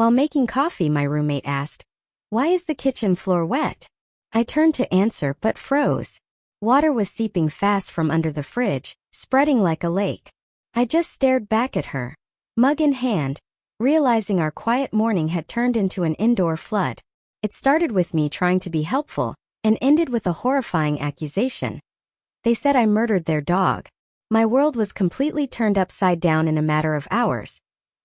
While making coffee, my roommate asked, "Why is the kitchen floor wet?" I turned to answer but froze. Water was seeping fast from under the fridge, spreading like a lake. I just stared back at her, mug in hand, realizing our quiet morning had turned into an indoor flood. It started with me trying to be helpful, and ended with a horrifying accusation. They said I murdered their dog. My world was completely turned upside down in a matter of hours,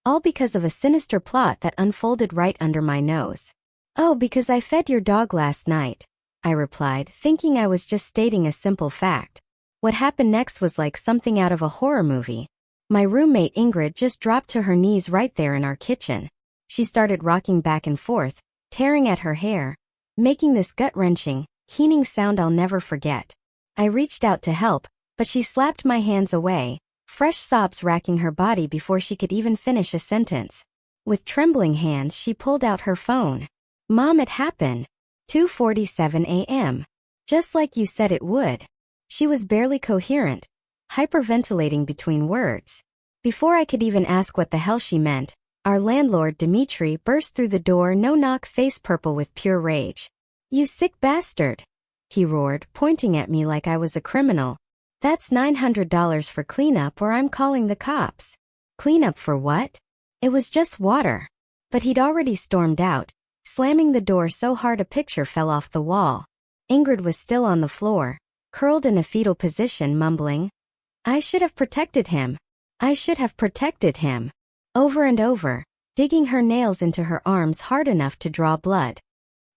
all because of a sinister plot that unfolded right under my nose. "Oh, because I fed your dog last night," I replied, thinking I was just stating a simple fact. What happened next was like something out of a horror movie. My roommate Ingrid just dropped to her knees right there in our kitchen. She started rocking back and forth, tearing at her hair, making this gut-wrenching, keening sound I'll never forget. I reached out to help, but she slapped my hands away, fresh sobs racking her body before she could even finish a sentence. With trembling hands, she pulled out her phone. "Mom, it happened. 2:47 a.m. Just like you said it would." She was barely coherent, hyperventilating between words. Before I could even ask what the hell she meant, our landlord Dimitri burst through the door, no-knock, face purple with pure rage. "You sick bastard," he roared, pointing at me like I was a criminal. "That's $900 for cleanup or I'm calling the cops." Cleanup for what? It was just water. But he'd already stormed out, slamming the door so hard a picture fell off the wall. Ingrid was still on the floor, curled in a fetal position, mumbling, "I should have protected him. I should have protected him." Over and over, digging her nails into her arms hard enough to draw blood.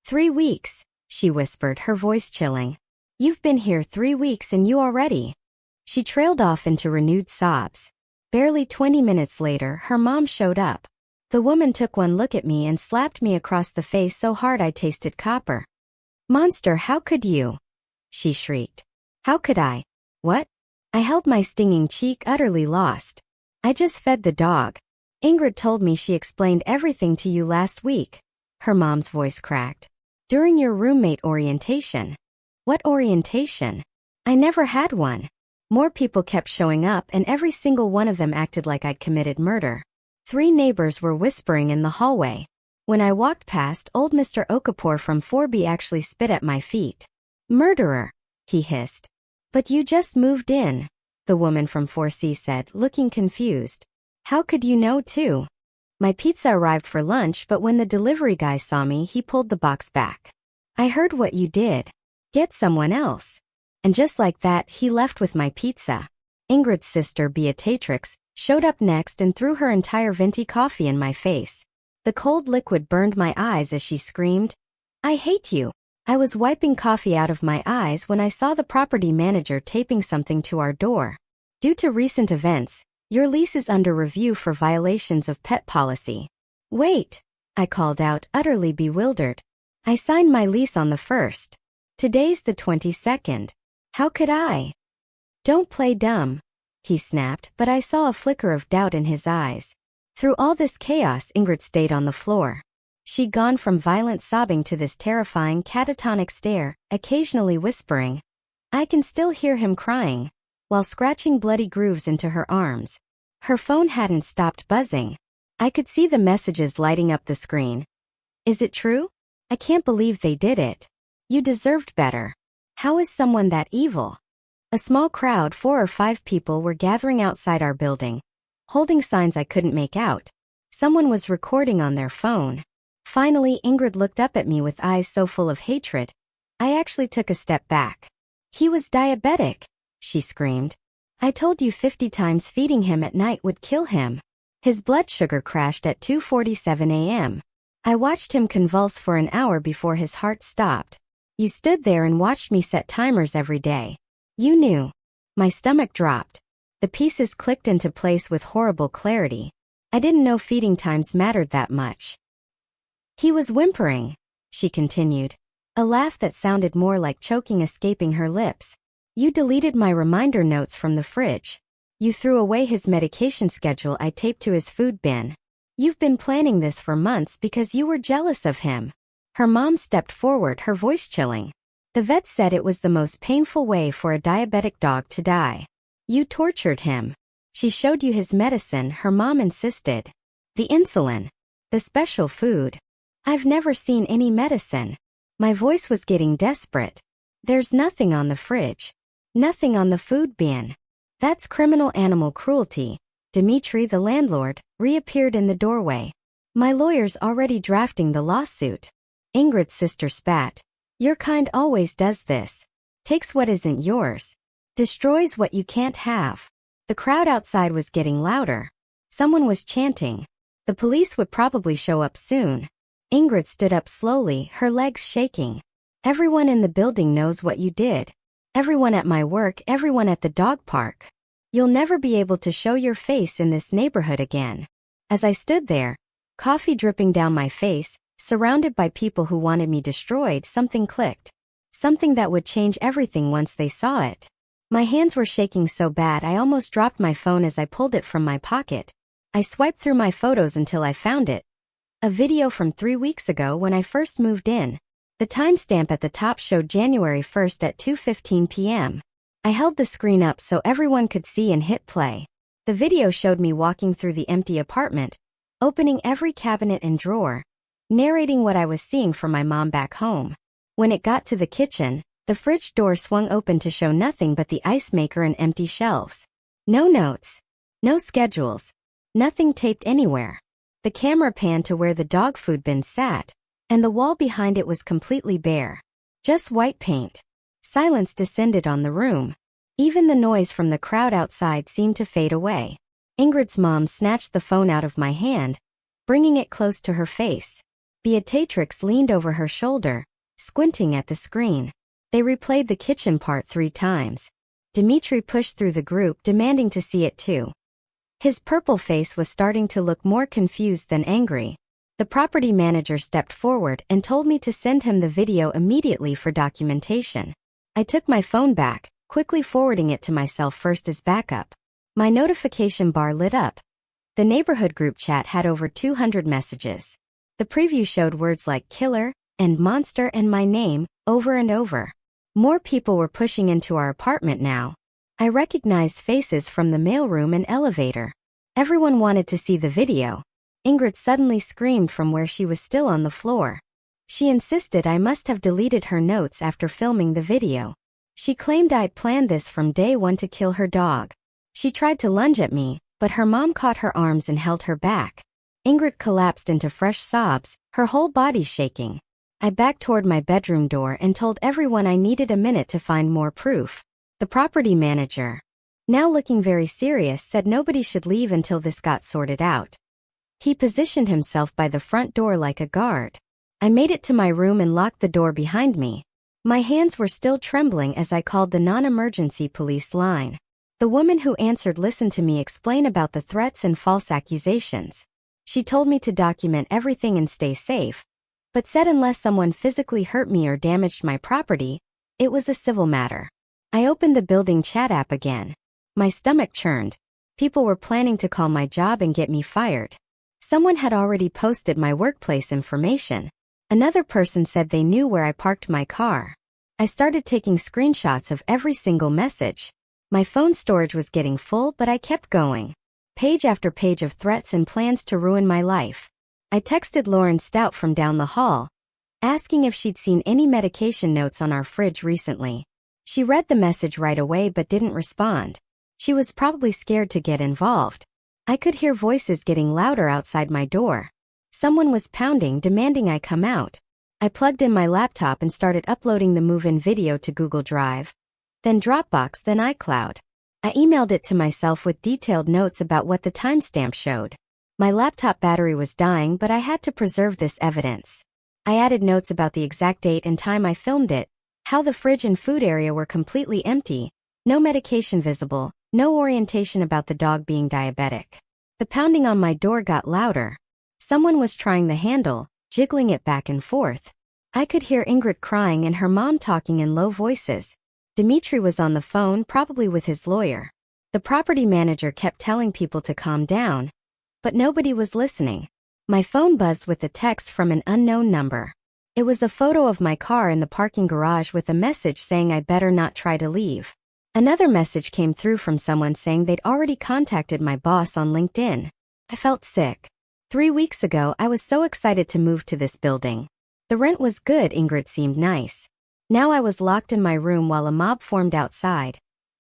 3 weeks, she whispered, her voice chilling. "You've been here 3 weeks and you already." She trailed off into renewed sobs. Barely 20 minutes later, her mom showed up. The woman took one look at me and slapped me across the face so hard I tasted copper. "Monster, how could you?" she shrieked. "How could I? What?" I held my stinging cheek, utterly lost. "I just fed the dog. Ingrid told me she explained everything to you last week." Her mom's voice cracked. "During your roommate orientation." "What orientation? I never had one." More people kept showing up and every single one of them acted like I'd committed murder. 3 neighbors were whispering in the hallway. When I walked past, old Mr. Okapour from 4B actually spit at my feet. "Murderer," he hissed. "But you just moved in," the woman from 4C said, looking confused. "How could you know too?" My pizza arrived for lunch, but when the delivery guy saw me, he pulled the box back. "I heard what you did. Get someone else." And just like that, he left with my pizza. Ingrid's sister, Beatrix, showed up next and threw her entire venti coffee in my face. The cold liquid burned my eyes as she screamed, "I hate you." I was wiping coffee out of my eyes when I saw the property manager taping something to our door. "Due to recent events, your lease is under review for violations of pet policy." "Wait," I called out, utterly bewildered. "I signed my lease on the 1st. Today's the 22nd. How could I?" "Don't play dumb," he snapped, but I saw a flicker of doubt in his eyes. Through all this chaos, Ingrid stayed on the floor. She'd gone from violent sobbing to this terrifying catatonic stare, occasionally whispering. I can still hear him crying, while scratching bloody grooves into her arms. Her phone hadn't stopped buzzing. I could see the messages lighting up the screen. "Is it true? I can't believe they did it. You deserved better. How is someone that evil?" A small crowd, 4 or 5 people, were gathering outside our building, holding signs I couldn't make out. Someone was recording on their phone. Finally, Ingrid looked up at me with eyes so full of hatred, I actually took a step back. "He was diabetic," she screamed. "I told you 50 times feeding him at night would kill him. His blood sugar crashed at 2:47 a.m. I watched him convulse for an hour before his heart stopped. You stood there and watched me set timers every day. You knew." My stomach dropped. The pieces clicked into place with horrible clarity. I didn't know feeding times mattered that much. "He was whimpering," she continued, a laugh that sounded more like choking escaping her lips. "You deleted my reminder notes from the fridge. You threw away his medication schedule I taped to his food bin. You've been planning this for months because you were jealous of him." Her mom stepped forward, her voice chilling. "The vet said it was the most painful way for a diabetic dog to die. You tortured him. She showed you his medicine," her mom insisted. "The insulin." The special food. I've never seen any medicine. My voice was getting desperate. There's nothing on the fridge. Nothing on the food bin. That's criminal animal cruelty. Dimitri, the landlord, reappeared in the doorway. My lawyer's already drafting the lawsuit. Ingrid's sister spat. Your kind always does this. Takes what isn't yours. Destroys what you can't have. The crowd outside was getting louder. Someone was chanting. The police would probably show up soon. Ingrid stood up slowly, her legs shaking. Everyone in the building knows what you did. Everyone at my work, everyone at the dog park. You'll never be able to show your face in this neighborhood again. As I stood there, coffee dripping down my face, surrounded by people who wanted me destroyed, something clicked. Something that would change everything once they saw it. My hands were shaking so bad I almost dropped my phone as I pulled it from my pocket. I swiped through my photos until I found it. A video from 3 weeks ago when I first moved in. The timestamp at the top showed January 1st at 2:15 p.m. I held the screen up so everyone could see and hit play. The video showed me walking through the empty apartment, opening every cabinet and drawer, narrating what I was seeing from my mom back home. When it got to the kitchen, the fridge door swung open to show nothing but the ice maker and empty shelves. No notes. No schedules. Nothing taped anywhere. The camera panned to where the dog food bin sat, and the wall behind it was completely bare. Just white paint. Silence descended on the room. Even the noise from the crowd outside seemed to fade away. Ingrid's mom snatched the phone out of my hand, bringing it close to her face. Beatrix leaned over her shoulder, squinting at the screen. They replayed the kitchen part 3 times. Dimitri pushed through the group, demanding to see it too. His purple face was starting to look more confused than angry. The property manager stepped forward and told me to send him the video immediately for documentation. I took my phone back, quickly forwarding it to myself first as backup. My notification bar lit up. The neighborhood group chat had over 200 messages. The preview showed words like killer and monster and my name over and over. More people were pushing into our apartment now. I recognized faces from the mailroom and elevator. Everyone wanted to see the video. Ingrid suddenly screamed from where she was still on the floor. She insisted I must have deleted her notes after filming the video. She claimed I'd planned this from day one to kill her dog. She tried to lunge at me, but her mom caught her arms and held her back. Ingrid collapsed into fresh sobs, her whole body shaking. I backed toward my bedroom door and told everyone I needed a minute to find more proof. The property manager, now looking very serious, said nobody should leave until this got sorted out. He positioned himself by the front door like a guard. I made it to my room and locked the door behind me. My hands were still trembling as I called the non-emergency police line. The woman who answered listened to me explain about the threats and false accusations. She told me to document everything and stay safe, but said unless someone physically hurt me or damaged my property, it was a civil matter. I opened the building chat app again. My stomach churned. People were planning to call my job and get me fired. Someone had already posted my workplace information. Another person said they knew where I parked my car. I started taking screenshots of every single message. My phone storage was getting full, but I kept going. Page after page of threats and plans to ruin my life. I texted Lauren Stout from down the hall, asking if she'd seen any medication notes on our fridge recently. She read the message right away but didn't respond. She was probably scared to get involved. I could hear voices getting louder outside my door. Someone was pounding, demanding I come out. I plugged in my laptop and started uploading the move-in video to Google Drive, then Dropbox, then iCloud. I emailed it to myself with detailed notes about what the timestamp showed. My laptop battery was dying, but I had to preserve this evidence. I added notes about the exact date and time I filmed it, how the fridge and food area were completely empty, no medication visible, no orientation about the dog being diabetic. The pounding on my door got louder. Someone was trying the handle, jiggling it back and forth. I could hear Ingrid crying and her mom talking in low voices. Dimitri was on the phone, probably with his lawyer. The property manager kept telling people to calm down, but nobody was listening. My phone buzzed with a text from an unknown number. It was a photo of my car in the parking garage with a message saying I better not try to leave. Another message came through from someone saying they'd already contacted my boss on LinkedIn. I felt sick. 3 weeks ago, I was so excited to move to this building. The rent was good, Ingrid seemed nice. Now I was locked in my room while a mob formed outside,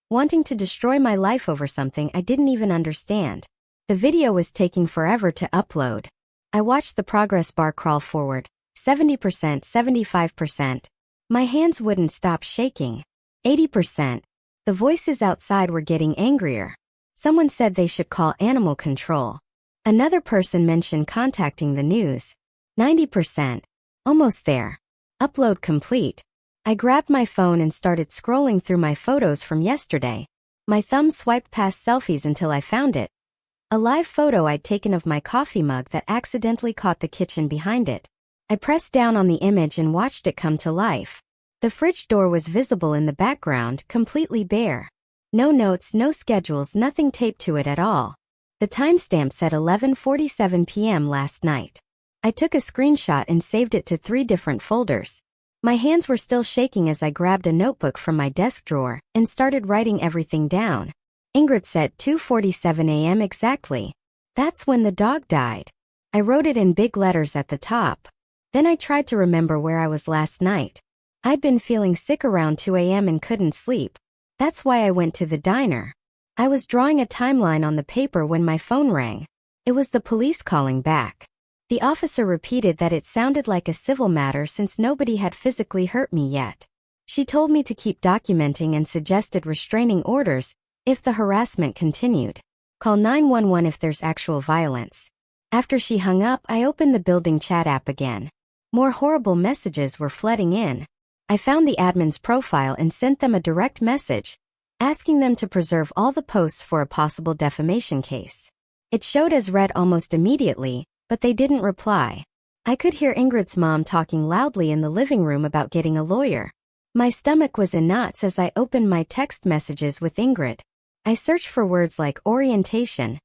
wanting to destroy my life over something I didn't even understand. The video was taking forever to upload. I watched the progress bar crawl forward. 70%, 75%. My hands wouldn't stop shaking. 80%. The voices outside were getting angrier. Someone said they should call animal control. Another person mentioned contacting the news. 90%. Almost there. Upload complete. I grabbed my phone and started scrolling through my photos from yesterday. My thumb swiped past selfies until I found it. A live photo I'd taken of my coffee mug that accidentally caught the kitchen behind it. I pressed down on the image and watched it come to life. The fridge door was visible in the background, completely bare. No notes, no schedules, nothing taped to it at all. The timestamp said 11:47 p.m. last night. I took a screenshot and saved it to 3 different folders. My hands were still shaking as I grabbed a notebook from my desk drawer and started writing everything down. Ingrid said 2:47 a.m. exactly. That's when the dog died. I wrote it in big letters at the top. Then I tried to remember where I was last night. I'd been feeling sick around 2 a.m. and couldn't sleep. That's why I went to the diner. I was drawing a timeline on the paper when my phone rang. It was the police calling back. The officer repeated that it sounded like a civil matter since nobody had physically hurt me yet. She told me to keep documenting and suggested restraining orders if the harassment continued. Call 911 if there's actual violence. After she hung up, I opened the building chat app again. More horrible messages were flooding in. I found the admin's profile and sent them a direct message, asking them to preserve all the posts for a possible defamation case. It showed as read almost immediately, but they didn't reply. I could hear Ingrid's mom talking loudly in the living room about getting a lawyer. My stomach was in knots as I opened my text messages with Ingrid. I searched for words like orientation,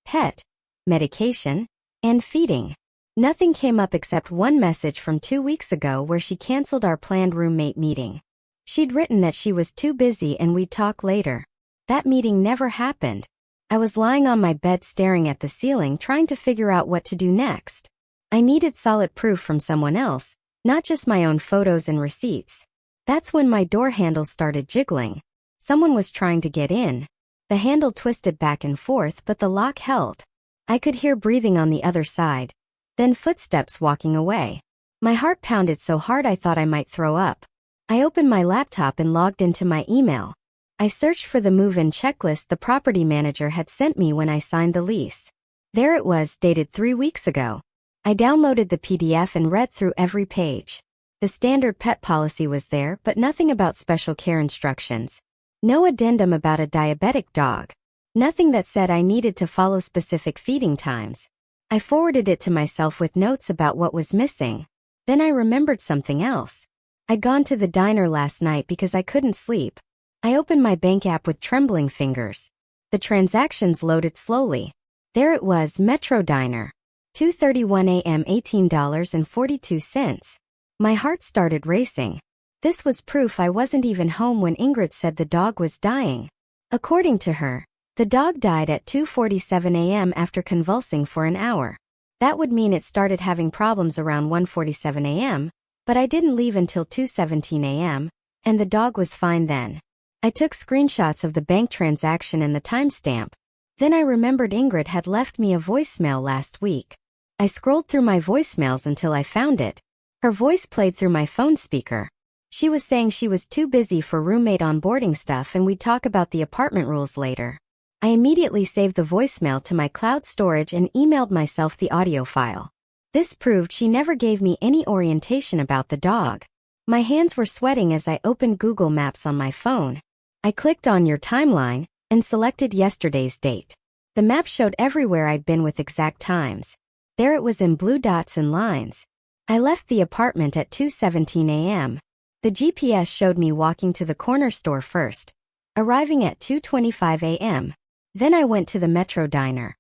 pet, medication, and feeding. Nothing came up except one message from 2 weeks ago where she canceled our planned roommate meeting. She'd written that she was too busy and we'd talk later. That meeting never happened. I was lying on my bed staring at the ceiling trying to figure out what to do next. I needed solid proof from someone else, not just my own photos and receipts. That's when my door handle started jiggling. Someone was trying to get in. The handle twisted back and forth, but the lock held. I could hear breathing on the other side, then footsteps walking away. My heart pounded so hard I thought I might throw up. I opened my laptop and logged into my email. I searched for the move-in checklist the property manager had sent me when I signed the lease. There it was, dated 3 weeks ago. I downloaded the PDF and read through every page. The standard pet policy was there, but nothing about special care instructions. No addendum about a diabetic dog. Nothing that said I needed to follow specific feeding times. I forwarded it to myself with notes about what was missing. Then I remembered something else. I'd gone to the diner last night because I couldn't sleep. I opened my bank app with trembling fingers. The transactions loaded slowly. There it was, Metro Diner. 2:31 a.m. $18.42. My heart started racing. This was proof I wasn't even home when Ingrid said the dog was dying. According to her, the dog died at 2:47 a.m. after convulsing for an hour. That would mean it started having problems around 1:47 a.m., but I didn't leave until 2:17 a.m., and the dog was fine then. I took screenshots of the bank transaction and the timestamp. Then I remembered Ingrid had left me a voicemail last week. I scrolled through my voicemails until I found it. Her voice played through my phone speaker. She was saying she was too busy for roommate onboarding stuff and we'd talk about the apartment rules later. I immediately saved the voicemail to my cloud storage and emailed myself the audio file. This proved she never gave me any orientation about the dog. My hands were sweating as I opened Google Maps on my phone. I clicked on your timeline and selected yesterday's date. The map showed everywhere I'd been with exact times. There it was in blue dots and lines. I left the apartment at 2:17 a.m. The GPS showed me walking to the corner store first, arriving at 2:25 a.m. Then I went to the Metro Diner,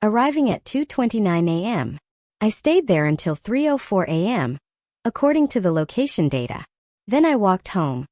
arriving at 2:29 a.m. I stayed there until 3:04 a.m., according to the location data. Then I walked home,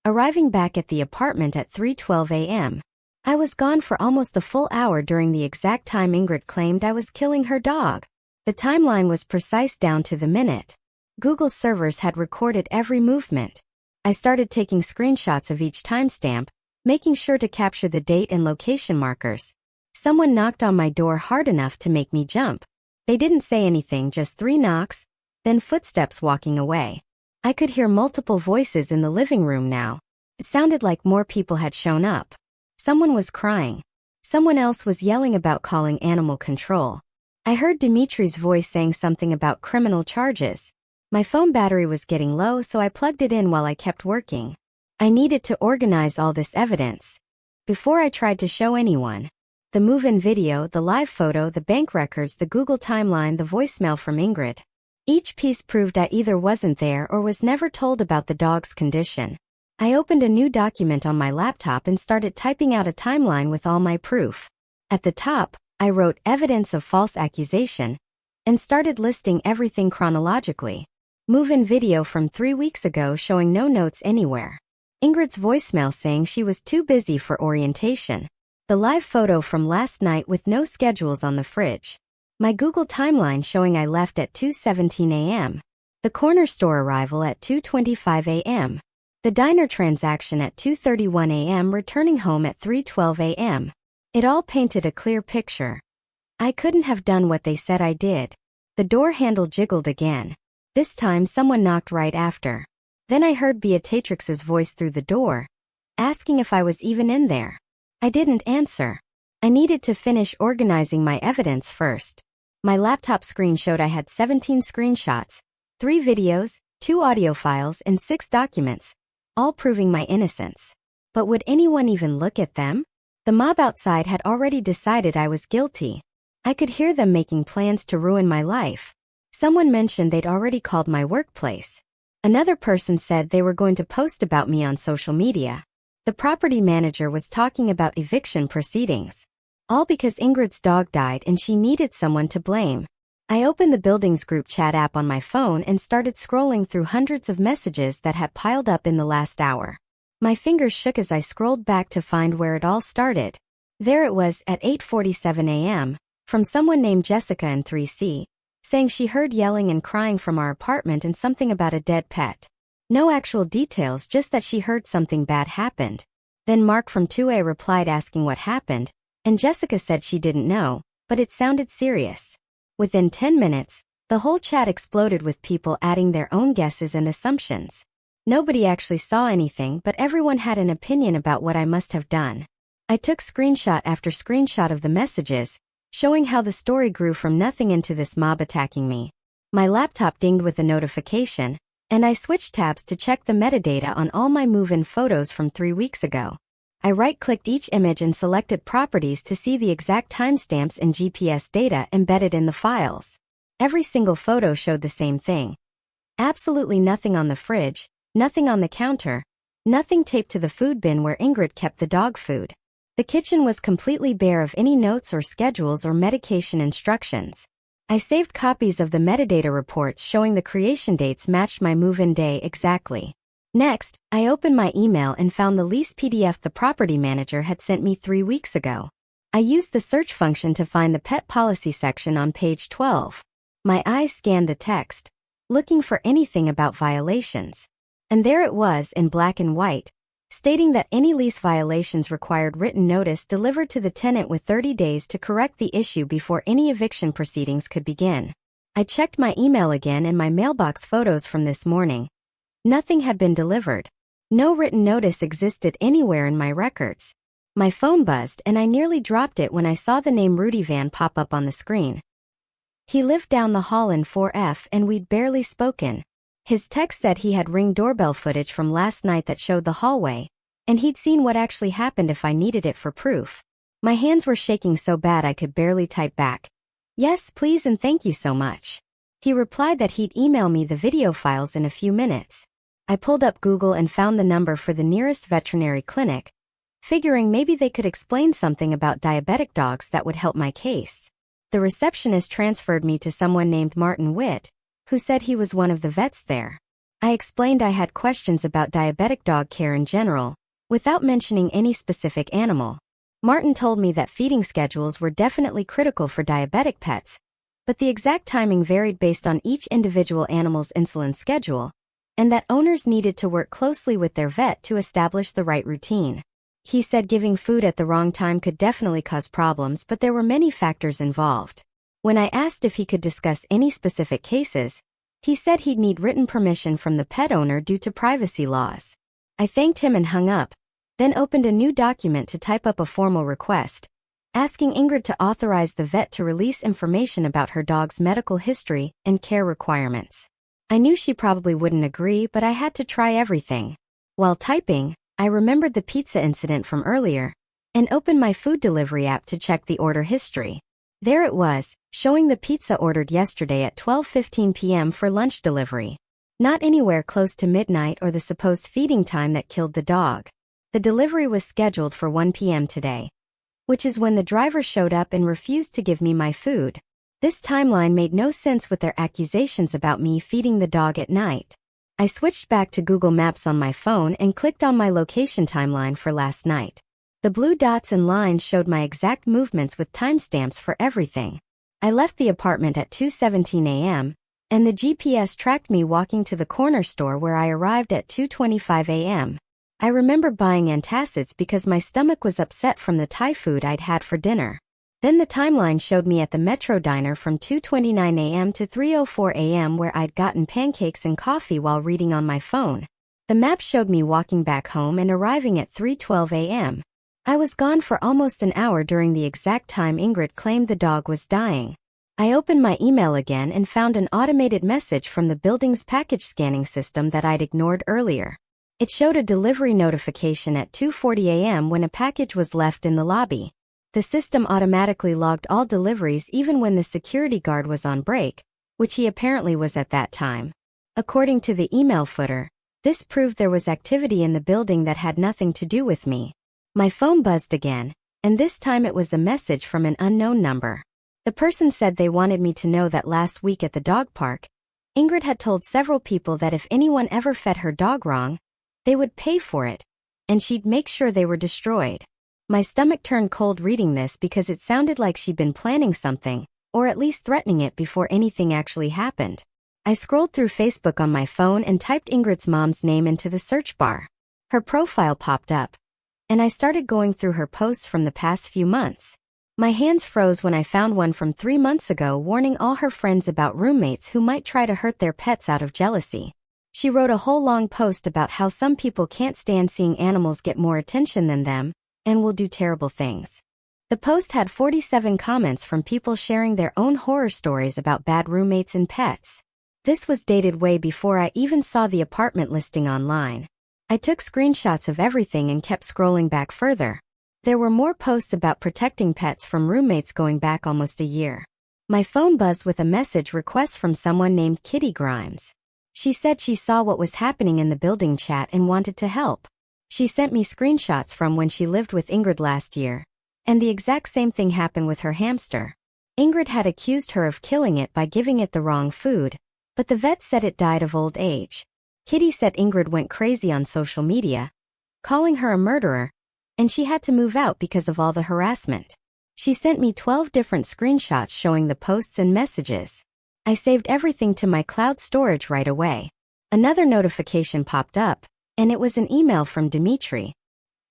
arriving back at the apartment at 3:12 a.m. I was gone for almost a full hour during the exact time Ingrid claimed I was killing her dog. The timeline was precise down to the minute. Google's servers had recorded every movement. I started taking screenshots of each timestamp, making sure to capture the date and location markers. Someone knocked on my door hard enough to make me jump. They didn't say anything, just 3 knocks, then footsteps walking away. I could hear multiple voices in the living room now. It sounded like more people had shown up. Someone was crying. Someone else was yelling about calling animal control. I heard Dimitri's voice saying something about criminal charges. My phone battery was getting low, so I plugged it in while I kept working. I needed to organize all this evidence before I tried to show anyone. The move-in video, the live photo, the bank records, the Google timeline, the voicemail from Ingrid. Each piece proved I either wasn't there or was never told about the dog's condition. I opened a new document on my laptop and started typing out a timeline with all my proof. At the top, I wrote evidence of false accusation and started listing everything chronologically. Move-in video from 3 weeks ago showing no notes anywhere. Ingrid's voicemail saying she was too busy for orientation. The live photo from last night with no schedules on the fridge. My Google timeline showing I left at 2:17 a.m. The corner store arrival at 2:25 a.m. The diner transaction at 2:31 a.m. returning home at 3:12 a.m. It all painted a clear picture. I couldn't have done what they said I did. The door handle jiggled again. This time someone knocked right after. Then I heard Beatrix's voice through the door, asking if I was even in there. I didn't answer. I needed to finish organizing my evidence first. My laptop screen showed I had 17 screenshots, 3 videos, 2 audio files, and 6 documents, all proving my innocence. But would anyone even look at them? The mob outside had already decided I was guilty. I could hear them making plans to ruin my life. Someone mentioned they'd already called my workplace. Another person said they were going to post about me on social media. The property manager was talking about eviction proceedings. All because Ingrid's dog died and she needed someone to blame. I opened the building's group chat app on my phone and started scrolling through hundreds of messages that had piled up in the last hour. My fingers shook as I scrolled back to find where it all started. There it was at 8:47 a.m., from someone named Jessica in 3C, saying she heard yelling and crying from our apartment and something about a dead pet. No actual details, just that she heard something bad happened. Then Mark from 2A replied asking what happened, and Jessica said she didn't know, but it sounded serious. Within 10 minutes, the whole chat exploded with people adding their own guesses and assumptions. Nobody actually saw anything, but everyone had an opinion about what I must have done. I took screenshot after screenshot of the messages, showing how the story grew from nothing into this mob attacking me. My laptop dinged with a notification, and I switched tabs to check the metadata on all my move-in photos from 3 weeks ago. I right-clicked each image and selected properties to see the exact timestamps and GPS data embedded in the files. Every single photo showed the same thing. Absolutely nothing on the fridge, nothing on the counter, nothing taped to the food bin where Ingrid kept the dog food. The kitchen was completely bare of any notes or schedules or medication instructions. I saved copies of the metadata reports showing the creation dates matched my move-in day exactly. Next, I opened my email and found the lease PDF the property manager had sent me 3 weeks ago. I used the search function to find the pet policy section on page 12. My eyes scanned the text, looking for anything about violations. And there it was in black and white, stating that any lease violations required written notice delivered to the tenant with 30 days to correct the issue before any eviction proceedings could begin. I checked my email again and my mailbox photos from this morning. Nothing had been delivered. No written notice existed anywhere in my records. My phone buzzed and I nearly dropped it when I saw the name Rudy Van pop up on the screen. He lived down the hall in 4F and we'd barely spoken. His text said he had Ring doorbell footage from last night that showed the hallway, and he'd seen what actually happened if I needed it for proof. My hands were shaking so bad I could barely type back, "Yes, please and thank you so much." He replied that he'd email me the video files in a few minutes. I pulled up Google and found the number for the nearest veterinary clinic, figuring maybe they could explain something about diabetic dogs that would help my case. The receptionist transferred me to someone named Martin Witt, who said he was one of the vets there. I explained I had questions about diabetic dog care in general, without mentioning any specific animal. Martin told me that feeding schedules were definitely critical for diabetic pets, but the exact timing varied based on each individual animal's insulin schedule, and that owners needed to work closely with their vet to establish the right routine. He said giving food at the wrong time could definitely cause problems, but there were many factors involved. When I asked if he could discuss any specific cases, he said he'd need written permission from the pet owner due to privacy laws. I thanked him and hung up, then opened a new document to type up a formal request, asking Ingrid to authorize the vet to release information about her dog's medical history and care requirements. I knew she probably wouldn't agree, but I had to try everything. While typing, I remembered the pizza incident from earlier and opened my food delivery app to check the order history. There it was, showing the pizza ordered yesterday at 12:15 p.m. for lunch delivery. Not anywhere close to midnight or the supposed feeding time that killed the dog. The delivery was scheduled for 1 p.m. today, which is when the driver showed up and refused to give me my food. This timeline made no sense with their accusations about me feeding the dog at night. I switched back to Google Maps on my phone and clicked on my location timeline for last night. The blue dots and lines showed my exact movements with timestamps for everything. I left the apartment at 2:17 a.m., and the GPS tracked me walking to the corner store where I arrived at 2:25 a.m. I remember buying antacids because my stomach was upset from the Thai food I'd had for dinner. Then the timeline showed me at the Metro Diner from 2:29 a.m. to 3:04 a.m. where I'd gotten pancakes and coffee while reading on my phone. The map showed me walking back home and arriving at 3:12 a.m. I was gone for almost an hour during the exact time Ingrid claimed the dog was dying. I opened my email again and found an automated message from the building's package scanning system that I'd ignored earlier. It showed a delivery notification at 2:40 a.m. when a package was left in the lobby. The system automatically logged all deliveries even when the security guard was on break, which he apparently was at that time. According to the email footer, this proved there was activity in the building that had nothing to do with me. My phone buzzed again, and this time it was a message from an unknown number. The person said they wanted me to know that last week at the dog park, Ingrid had told several people that if anyone ever fed her dog wrong, they would pay for it, and she'd make sure they were destroyed. My stomach turned cold reading this because it sounded like she'd been planning something, or at least threatening it before anything actually happened. I scrolled through Facebook on my phone and typed Ingrid's mom's name into the search bar. Her profile popped up, and I started going through her posts from the past few months. My hands froze when I found one from 3 months ago warning all her friends about roommates who might try to hurt their pets out of jealousy. She wrote a whole long post about how some people can't stand seeing animals get more attention than them, and will do terrible things. The post had 47 comments from people sharing their own horror stories about bad roommates and pets. This was dated way before I even saw the apartment listing online. I took screenshots of everything and kept scrolling back further. There were more posts about protecting pets from roommates going back almost a year. My phone buzzed with a message request from someone named Kitty Grimes. She said she saw what was happening in the building chat and wanted to help. She sent me screenshots from when she lived with Ingrid last year, and the exact same thing happened with her hamster. Ingrid had accused her of killing it by giving it the wrong food, but the vet said it died of old age. Kitty said Ingrid went crazy on social media, calling her a murderer, and she had to move out because of all the harassment. She sent me 12 different screenshots showing the posts and messages. I saved everything to my cloud storage right away. Another notification popped up, and it was an email from Dimitri.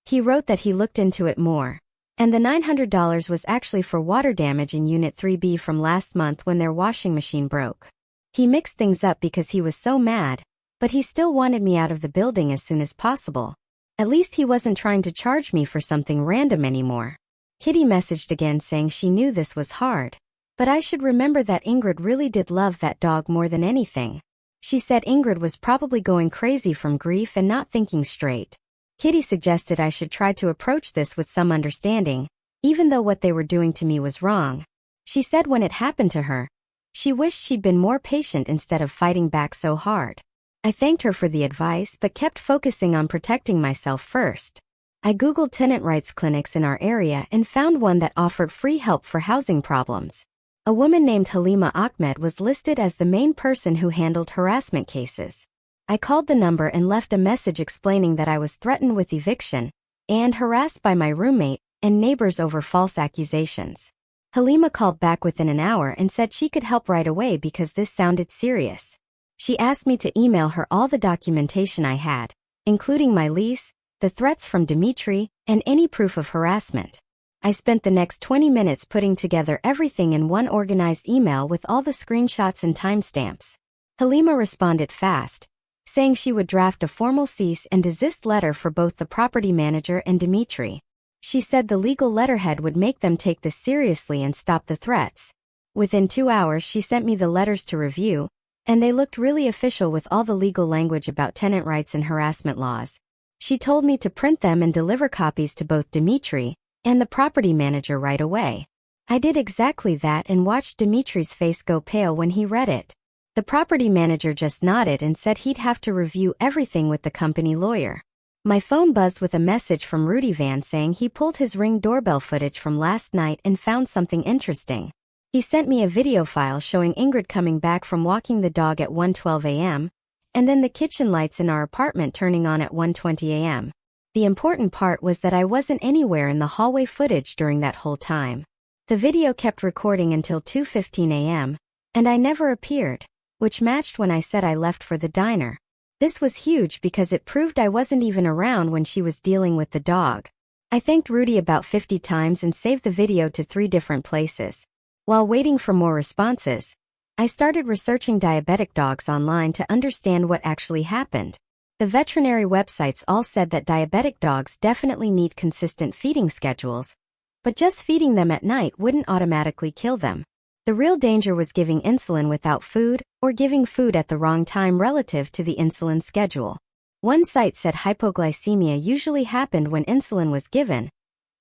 He wrote that he looked into it more, and the $900 was actually for water damage in Unit 3B from last month when their washing machine broke. He mixed things up because he was so mad, but he still wanted me out of the building as soon as possible. At least he wasn't trying to charge me for something random anymore. Kitty messaged again saying she knew this was hard, but I should remember that Ingrid really did love that dog more than anything. She said Ingrid was probably going crazy from grief and not thinking straight. Kitty suggested I should try to approach this with some understanding, even though what they were doing to me was wrong. She said when it happened to her, she wished she'd been more patient instead of fighting back so hard. I thanked her for the advice but kept focusing on protecting myself first. I Googled tenant rights clinics in our area and found one that offered free help for housing problems. A woman named Halima Ahmed was listed as the main person who handled harassment cases. I called the number and left a message explaining that I was threatened with eviction and harassed by my roommate and neighbors over false accusations. Halima called back within an hour and said she could help right away because this sounded serious. She asked me to email her all the documentation I had, including my lease, the threats from Dimitri, and any proof of harassment. I spent the next 20 minutes putting together everything in one organized email with all the screenshots and timestamps. Halima responded fast, saying she would draft a formal cease and desist letter for both the property manager and Dimitri. She said the legal letterhead would make them take this seriously and stop the threats. Within 2 hours she sent me the letters to review, and they looked really official with all the legal language about tenant rights and harassment laws. She told me to print them and deliver copies to both Dimitri and the property manager right away. I did exactly that and watched Dimitri's face go pale when he read it. The property manager just nodded and said he'd have to review everything with the company lawyer. My phone buzzed with a message from Rudy Van saying he pulled his Ring doorbell footage from last night and found something interesting. He sent me a video file showing Ingrid coming back from walking the dog at 1:12 a.m., and then the kitchen lights in our apartment turning on at 1:20 a.m. The important part was that I wasn't anywhere in the hallway footage during that whole time. The video kept recording until 2:15 a.m., and I never appeared, which matched when I said I left for the diner. This was huge because it proved I wasn't even around when she was dealing with the dog. I thanked Rudy about 50 times and saved the video to 3 different places. While waiting for more responses, I started researching diabetic dogs online to understand what actually happened. The veterinary websites all said that diabetic dogs definitely need consistent feeding schedules, but just feeding them at night wouldn't automatically kill them. The real danger was giving insulin without food or giving food at the wrong time relative to the insulin schedule. One site said hypoglycemia usually happened when insulin was given,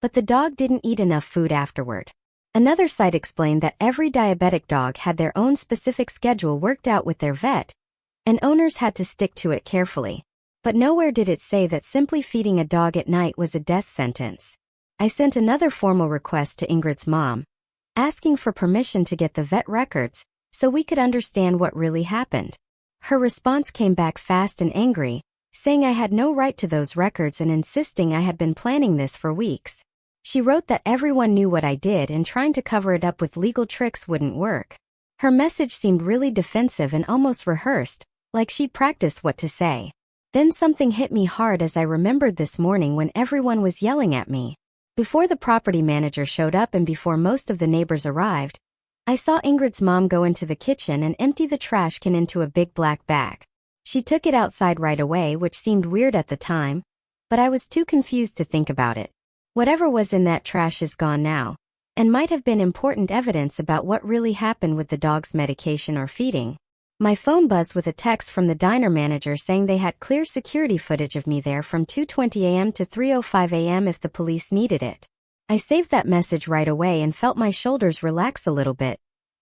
but the dog didn't eat enough food afterward. Another site explained that every diabetic dog had their own specific schedule worked out with their vet, and owners had to stick to it carefully. But nowhere did it say that simply feeding a dog at night was a death sentence. I sent another formal request to Ingrid's mom, asking for permission to get the vet records so we could understand what really happened. Her response came back fast and angry, saying I had no right to those records and insisting I had been planning this for weeks. She wrote that everyone knew what I did and trying to cover it up with legal tricks wouldn't work. Her message seemed really defensive and almost rehearsed, like she practiced what to say. Then something hit me hard as I remembered this morning when everyone was yelling at me. Before the property manager showed up and before most of the neighbors arrived, I saw Ingrid's mom go into the kitchen and empty the trash can into a big black bag. She took it outside right away, which seemed weird at the time, but I was too confused to think about it. Whatever was in that trash is gone now, and might have been important evidence about what really happened with the dog's medication or feeding. My phone buzzed with a text from the diner manager saying they had clear security footage of me there from 2:20 a.m. to 3:05 a.m. if the police needed it. I saved that message right away and felt my shoulders relax a little bit,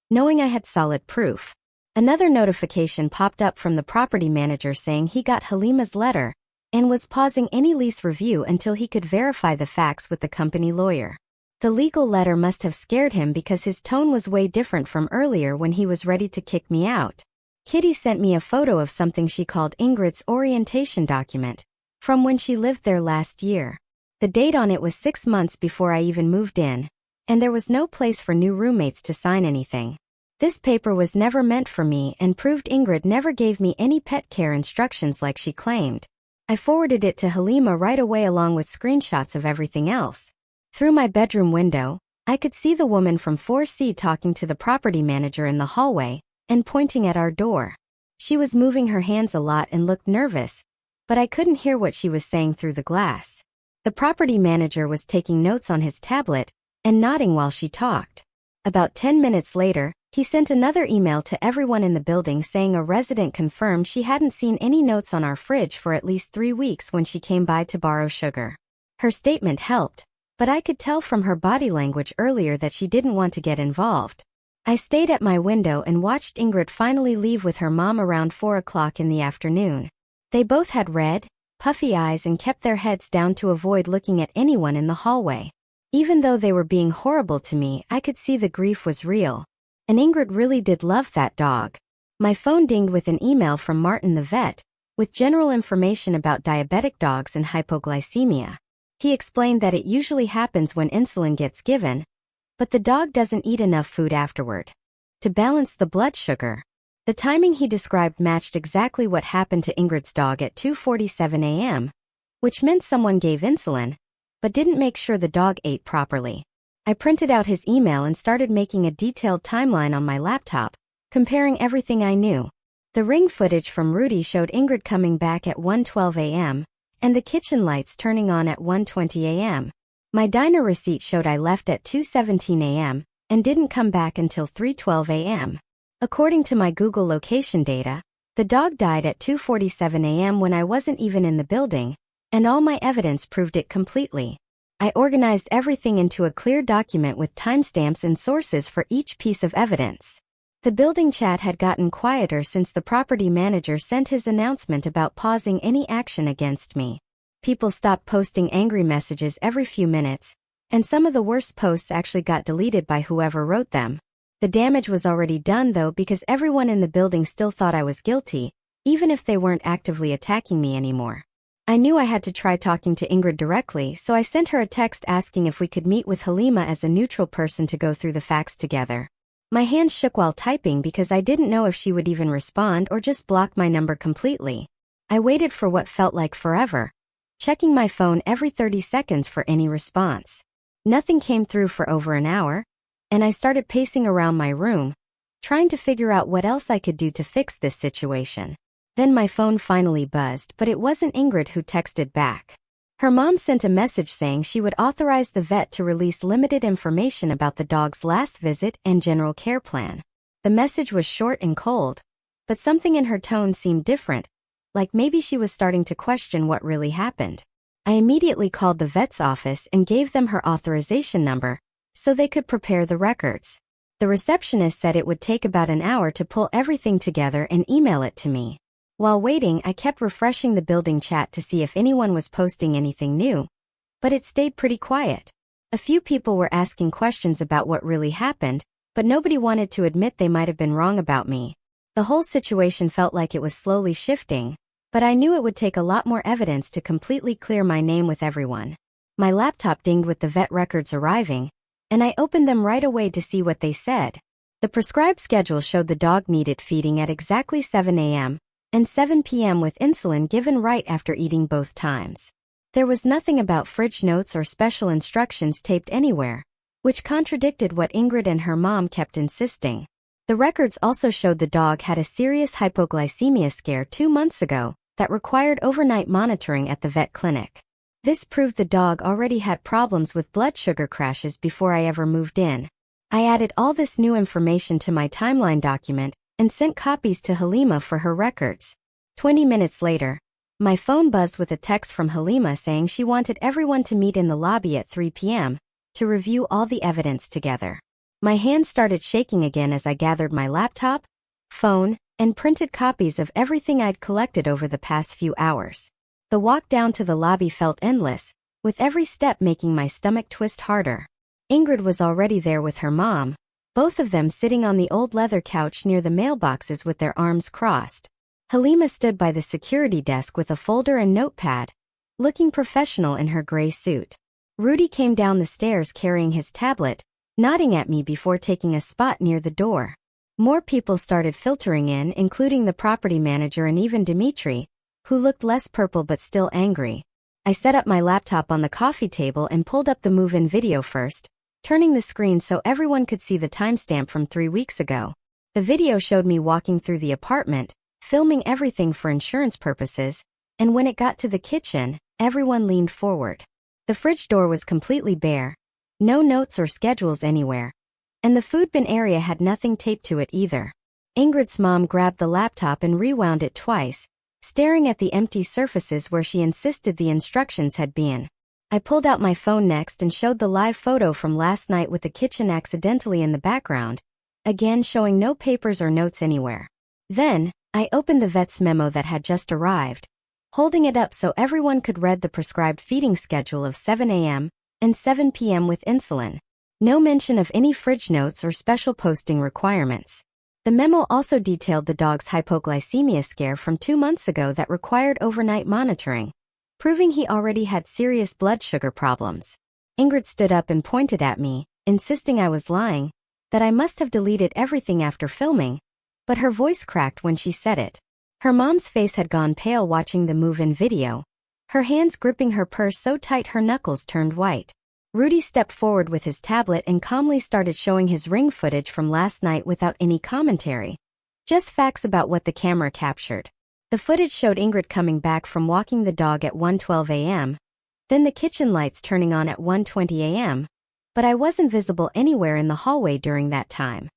knowing I had solid proof. Another notification popped up from the property manager saying he got Halima's letter and was pausing any lease review until he could verify the facts with the company lawyer. The legal letter must have scared him because his tone was way different from earlier when he was ready to kick me out. Kitty sent me a photo of something she called Ingrid's orientation document, from when she lived there last year. The date on it was 6 months before I even moved in, and there was no place for new roommates to sign anything. This paper was never meant for me and proved Ingrid never gave me any pet care instructions like she claimed. I forwarded it to Halima right away along with screenshots of everything else. Through my bedroom window, I could see the woman from 4C talking to the property manager in the hallway and pointing at our door. She was moving her hands a lot and looked nervous, but I couldn't hear what she was saying through the glass. The property manager was taking notes on his tablet and nodding while she talked. About 10 minutes later, he sent another email to everyone in the building saying a resident confirmed she hadn't seen any notes on our fridge for at least 3 weeks when she came by to borrow sugar. Her statement helped, but I could tell from her body language earlier that she didn't want to get involved. I stayed at my window and watched Ingrid finally leave with her mom around 4 o'clock in the afternoon. They both had red, puffy eyes and kept their heads down to avoid looking at anyone in the hallway. Even though they were being horrible to me, I could see the grief was real. And Ingrid really did love that dog. My phone dinged with an email from Martin the vet, with general information about diabetic dogs and hypoglycemia. He explained that it usually happens when insulin gets given, but the dog doesn't eat enough food afterward to balance the blood sugar. The timing he described matched exactly what happened to Ingrid's dog at 2:47 a.m., which meant someone gave insulin, but didn't make sure the dog ate properly. I printed out his email and started making a detailed timeline on my laptop, comparing everything I knew. The ring footage from Rudy showed Ingrid coming back at 1:12 a.m., and the kitchen lights turning on at 1:20 a.m. My diner receipt showed I left at 2:17 a.m., and didn't come back until 3:12 a.m. According to my Google location data, the dog died at 2:47 a.m. when I wasn't even in the building, and all my evidence proved it completely. I organized everything into a clear document with timestamps and sources for each piece of evidence. The building chat had gotten quieter since the property manager sent his announcement about pausing any action against me. People stopped posting angry messages every few minutes, and some of the worst posts actually got deleted by whoever wrote them. The damage was already done though, because everyone in the building still thought I was guilty, even if they weren't actively attacking me anymore. I knew I had to try talking to Ingrid directly, so I sent her a text asking if we could meet with Halima as a neutral person to go through the facts together. My hands shook while typing because I didn't know if she would even respond or just block my number completely. I waited for what felt like forever, checking my phone every 30 seconds for any response. Nothing came through for over an hour, and I started pacing around my room, trying to figure out what else I could do to fix this situation. Then my phone finally buzzed, but it wasn't Ingrid who texted back. Her mom sent a message saying she would authorize the vet to release limited information about the dog's last visit and general care plan. The message was short and cold, but something in her tone seemed different, like maybe she was starting to question what really happened. I immediately called the vet's office and gave them her authorization number, so they could prepare the records. The receptionist said it would take about an hour to pull everything together and email it to me. While waiting, I kept refreshing the building chat to see if anyone was posting anything new, but it stayed pretty quiet. A few people were asking questions about what really happened, but nobody wanted to admit they might have been wrong about me. The whole situation felt like it was slowly shifting, but I knew it would take a lot more evidence to completely clear my name with everyone. My laptop dinged with the vet records arriving, and I opened them right away to see what they said. The prescribed schedule showed the dog needed feeding at exactly 7 a.m. and 7 p.m. with insulin given right after eating both times. There was nothing about fridge notes or special instructions taped anywhere, which contradicted what Ingrid and her mom kept insisting. The records also showed the dog had a serious hypoglycemia scare 2 months ago that required overnight monitoring at the vet clinic. This proved the dog already had problems with blood sugar crashes before I ever moved in. I added all this new information to my timeline document and sent copies to Halima for her records. 20 minutes later, my phone buzzed with a text from Halima saying she wanted everyone to meet in the lobby at 3 p.m. to review all the evidence together. My hands started shaking again as I gathered my laptop, phone, and printed copies of everything I'd collected over the past few hours. The walk down to the lobby felt endless, with every step making my stomach twist harder. Ingrid was already there with her mom, both of them sitting on the old leather couch near the mailboxes with their arms crossed. Halima stood by the security desk with a folder and notepad, looking professional in her gray suit. Rudy came down the stairs carrying his tablet, nodding at me before taking a spot near the door. More people started filtering in, including the property manager and even Dimitri, who looked less purple but still angry. I set up my laptop on the coffee table and pulled up the move-in video first, turning the screen so everyone could see the timestamp from 3 weeks ago. The video showed me walking through the apartment, filming everything for insurance purposes, and when it got to the kitchen, everyone leaned forward. The fridge door was completely bare, no notes or schedules anywhere, and the food bin area had nothing taped to it either. Ingrid's mom grabbed the laptop and rewound it twice, staring at the empty surfaces where she insisted the instructions had been. I pulled out my phone next and showed the live photo from last night with the kitchen accidentally in the background, again showing no papers or notes anywhere. Then, I opened the vet's memo that had just arrived, holding it up so everyone could read the prescribed feeding schedule of 7 a.m. and 7 p.m. with insulin. No mention of any fridge notes or special posting requirements. The memo also detailed the dog's hypoglycemia scare from 2 months ago that required overnight monitoring, proving he already had serious blood sugar problems. Ingrid stood up and pointed at me, insisting I was lying, that I must have deleted everything after filming, but her voice cracked when she said it. Her mom's face had gone pale watching the move-in video, her hands gripping her purse so tight her knuckles turned white. Rudy stepped forward with his tablet and calmly started showing his ring footage from last night without any commentary. Just facts about what the camera captured. The footage showed Ingrid coming back from walking the dog at 1:12 a.m., then the kitchen lights turning on at 1:20 a.m., but I wasn't visible anywhere in the hallway during that time.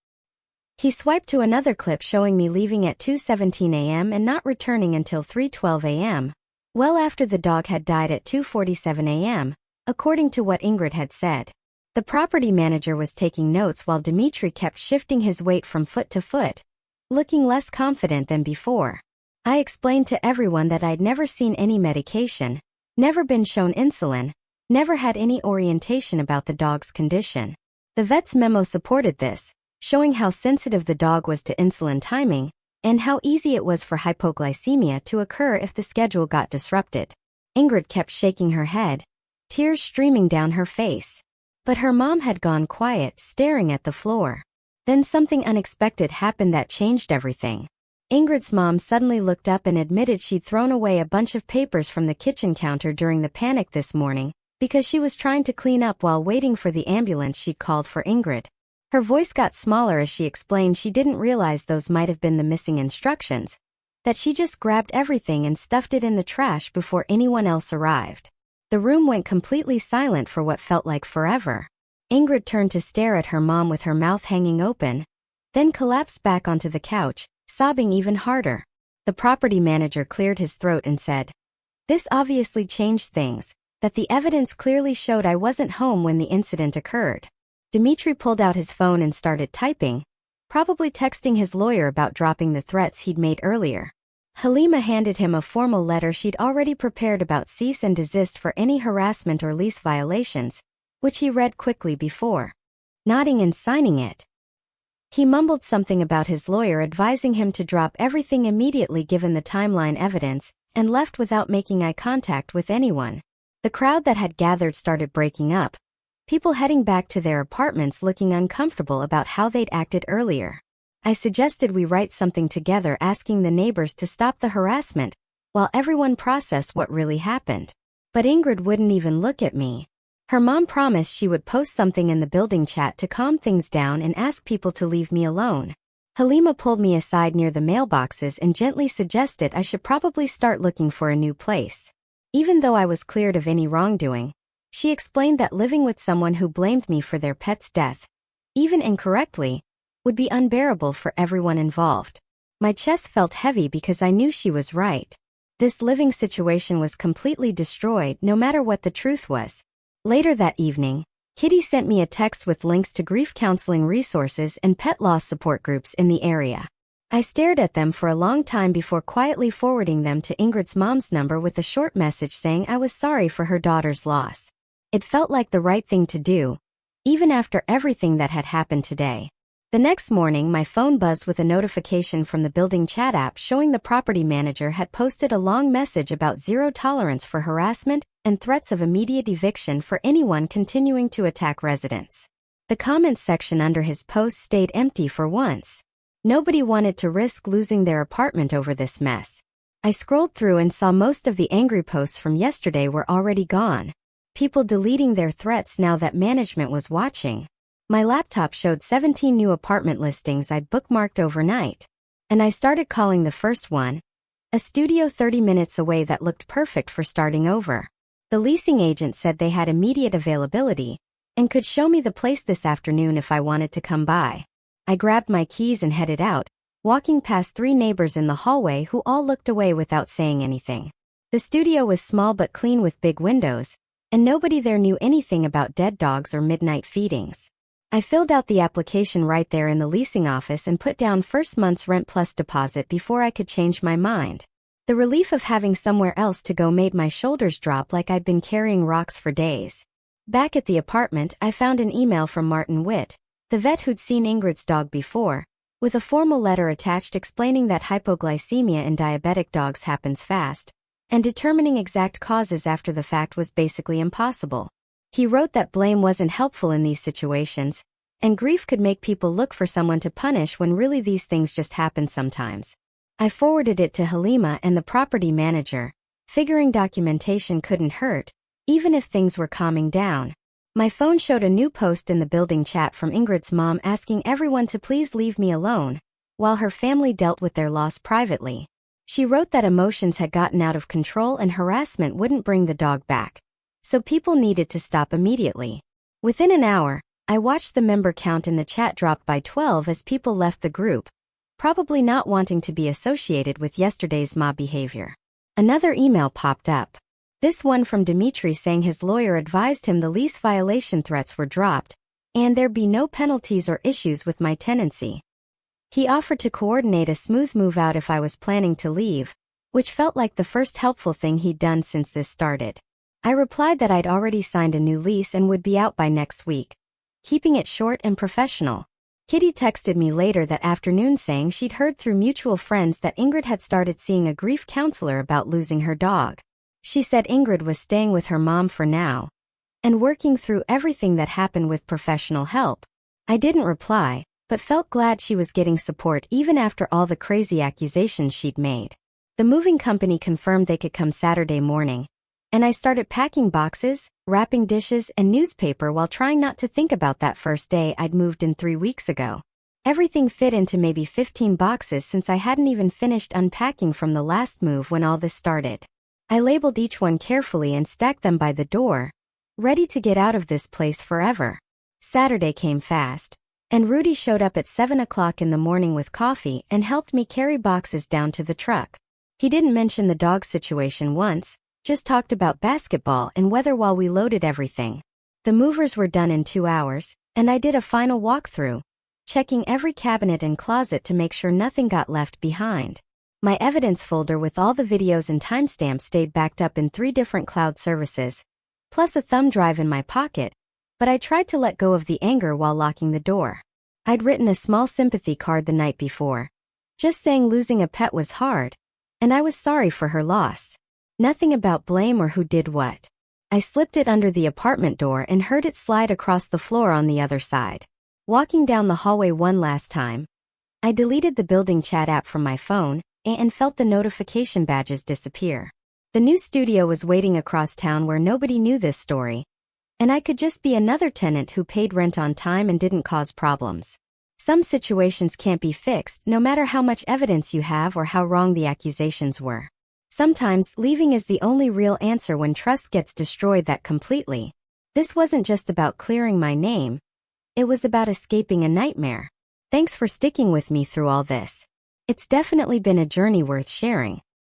He swiped to another clip showing me leaving at 2:17 a.m. and not returning until 3:12 a.m., well after the dog had died at 2:47 a.m., according to what Ingrid had said. The property manager was taking notes while Dimitri kept shifting his weight from foot to foot, looking less confident than before. I explained to everyone that I'd never seen any medication, never been shown insulin, never had any orientation about the dog's condition. The vet's memo supported this, showing how sensitive the dog was to insulin timing, and how easy it was for hypoglycemia to occur if the schedule got disrupted. Ingrid kept shaking her head, tears streaming down her face. But her mom had gone quiet, staring at the floor. Then something unexpected happened that changed everything. Ingrid's mom suddenly looked up and admitted she'd thrown away a bunch of papers from the kitchen counter during the panic this morning, because she was trying to clean up while waiting for the ambulance she'd called for Ingrid. Her voice got smaller as she explained she didn't realize those might have been the missing instructions, that she just grabbed everything and stuffed it in the trash before anyone else arrived. The room went completely silent for what felt like forever. Ingrid turned to stare at her mom with her mouth hanging open, then collapsed back onto the couch, sobbing even harder. The property manager cleared his throat and said, "This obviously changed things, that the evidence clearly showed I wasn't home when the incident occurred." Dimitri pulled out his phone and started typing, probably texting his lawyer about dropping the threats he'd made earlier. Halima handed him a formal letter she'd already prepared about cease and desist for any harassment or lease violations, which he read quickly before nodding and signing it. He mumbled something about his lawyer advising him to drop everything immediately given the timeline evidence, and left without making eye contact with anyone. The crowd that had gathered started breaking up, people heading back to their apartments looking uncomfortable about how they'd acted earlier. I suggested we write something together asking the neighbors to stop the harassment, while everyone processed what really happened. But Ingrid wouldn't even look at me. Her mom promised she would post something in the building chat to calm things down and ask people to leave me alone. Halima pulled me aside near the mailboxes and gently suggested I should probably start looking for a new place. Even though I was cleared of any wrongdoing, she explained that living with someone who blamed me for their pet's death, even incorrectly, would be unbearable for everyone involved. My chest felt heavy because I knew she was right. This living situation was completely destroyed no matter what the truth was. Later that evening, Kitty sent me a text with links to grief counseling resources and pet loss support groups in the area. I stared at them for a long time before quietly forwarding them to Ingrid's mom's number with a short message saying I was sorry for her daughter's loss. It felt like the right thing to do, even after everything that had happened today. The next morning, my phone buzzed with a notification from the building chat app showing the property manager had posted a long message about zero tolerance for harassment and threats of immediate eviction for anyone continuing to attack residents. The comments section under his post stayed empty for once. Nobody wanted to risk losing their apartment over this mess. I scrolled through and saw most of the angry posts from yesterday were already gone. People deleting their threats now that management was watching. My laptop showed 17 new apartment listings I'd bookmarked overnight, and I started calling the first one, a studio 30 minutes away that looked perfect for starting over. The leasing agent said they had immediate availability and could show me the place this afternoon if I wanted to come by. I grabbed my keys and headed out, walking past 3 neighbors in the hallway who all looked away without saying anything. The studio was small but clean with big windows, and nobody there knew anything about dead dogs or midnight feedings. I filled out the application right there in the leasing office and put down first month's rent plus deposit before I could change my mind. The relief of having somewhere else to go made my shoulders drop like I'd been carrying rocks for days. Back at the apartment, I found an email from Martin Witt, the vet who'd seen Ingrid's dog before, with a formal letter attached explaining that hypoglycemia in diabetic dogs happens fast, and determining exact causes after the fact was basically impossible. He wrote that blame wasn't helpful in these situations, and grief could make people look for someone to punish when really these things just happen sometimes. I forwarded it to Halima and the property manager, figuring documentation couldn't hurt, even if things were calming down. My phone showed a new post in the building chat from Ingrid's mom asking everyone to please leave me alone, while her family dealt with their loss privately. She wrote that emotions had gotten out of control and harassment wouldn't bring the dog back, so people needed to stop immediately. Within an hour, I watched the member count in the chat drop by 12 as people left the group, probably not wanting to be associated with yesterday's mob behavior. Another email popped up. This one from Dimitri saying his lawyer advised him the lease violation threats were dropped, and there'd be no penalties or issues with my tenancy. He offered to coordinate a smooth move out if I was planning to leave, which felt like the first helpful thing he'd done since this started. I replied that I'd already signed a new lease and would be out by next week, keeping it short and professional. Kitty texted me later that afternoon saying she'd heard through mutual friends that Ingrid had started seeing a grief counselor about losing her dog. She said Ingrid was staying with her mom for now, and working through everything that happened with professional help. I didn't reply, but felt glad she was getting support even after all the crazy accusations she'd made. The moving company confirmed they could come Saturday morning, and I started packing boxes, wrapping dishes and newspaper while trying not to think about that first day I'd moved in 3 weeks ago. Everything fit into maybe 15 boxes since I hadn't even finished unpacking from the last move when all this started. I labeled each one carefully and stacked them by the door, ready to get out of this place forever. Saturday came fast, and Rudy showed up at 7 o'clock in the morning with coffee and helped me carry boxes down to the truck. He didn't mention the dog situation once, just talked about basketball and weather while we loaded everything. The movers were done in 2 hours, and I did a final walkthrough, checking every cabinet and closet to make sure nothing got left behind. My evidence folder with all the videos and timestamps stayed backed up in 3 different cloud services, plus a thumb drive in my pocket, but I tried to let go of the anger while locking the door. I'd written a small sympathy card the night before, just saying losing a pet was hard, and I was sorry for her loss. Nothing about blame or who did what. I slipped it under the apartment door and heard it slide across the floor on the other side. Walking down the hallway one last time, I deleted the building chat app from my phone and felt the notification badges disappear. The new studio was waiting across town where nobody knew this story, and I could just be another tenant who paid rent on time and didn't cause problems. Some situations can't be fixed no matter how much evidence you have or how wrong the accusations were. Sometimes leaving is the only real answer when trust gets destroyed that completely. This wasn't just about clearing my name, it was about escaping a nightmare. Thanks for sticking with me through all this. It's definitely been a journey worth sharing.